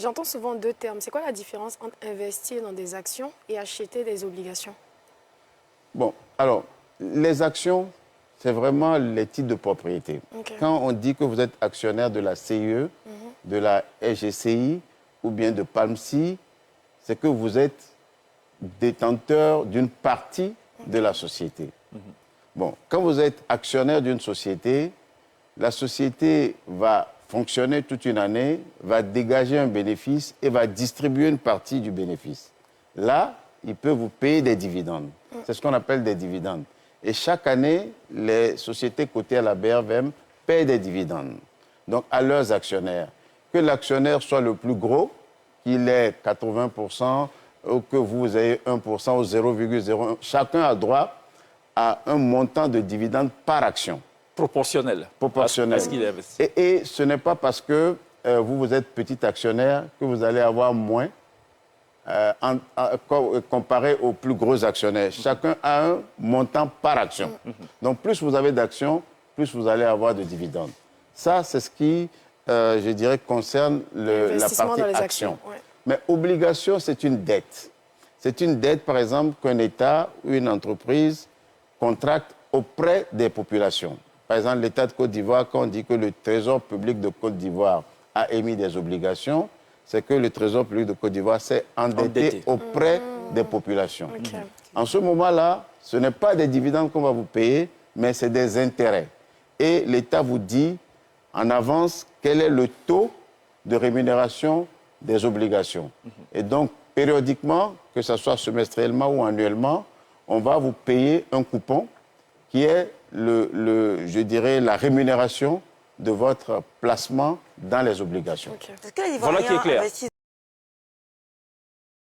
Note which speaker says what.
Speaker 1: J'entends souvent deux termes. C'est quoi la différence entre investir dans des actions et acheter des obligations?
Speaker 2: Bon, alors, les actions, c'est vraiment les titres de propriété.
Speaker 1: Okay.
Speaker 2: Quand on dit que vous êtes actionnaire de la CIE, de la SGCI ou bien de PALMSI, c'est que vous êtes détenteur d'une partie de la société. Bon, quand vous êtes actionnaire d'une société, la société va fonctionner toute une année, va dégager un bénéfice et va distribuer une partie du bénéfice. Là, il peut vous payer des dividendes. C'est ce qu'on appelle des dividendes. Et chaque année, les sociétés cotées à la BRVM paient des dividendes. Donc, à leurs actionnaires. Que l'actionnaire soit le plus gros, qu'il ait 80%, ou que vous ayez 1% ou 0,01, chacun a droit à un montant de dividendes par action.
Speaker 3: Proportionnel.
Speaker 2: Proportionnel.
Speaker 3: À ce qu'il est investi.
Speaker 2: Et ce n'est pas parce que vous êtes petit actionnaire que vous allez avoir moins comparé aux plus gros actionnaires. Chacun a un montant par action. Donc, plus vous avez d'actions, plus vous allez avoir de dividendes. Ça, c'est ce qui, je dirais, concerne la partie
Speaker 1: dans les
Speaker 2: action.
Speaker 1: actions. Ouais.
Speaker 2: Mais obligation, c'est une dette. C'est une dette, par exemple, qu'un État ou une entreprise contracte auprès des populations. Par exemple, l'État de Côte d'Ivoire, quand on dit que le Trésor public de Côte d'Ivoire a émis des obligations, c'est que le Trésor public de Côte d'Ivoire s'est endetté auprès des populations.
Speaker 1: Okay.
Speaker 2: En ce moment-là, ce n'est pas des dividendes qu'on va vous payer, mais c'est des intérêts. Et l'État vous dit en avance quel est le taux de rémunération des obligations. Et donc, périodiquement, que ce soit semestriellement ou annuellement, on va vous payer un coupon qui est, je dirais, la rémunération de votre placement dans les obligations.
Speaker 1: Okay.
Speaker 3: Voilà qui est clair.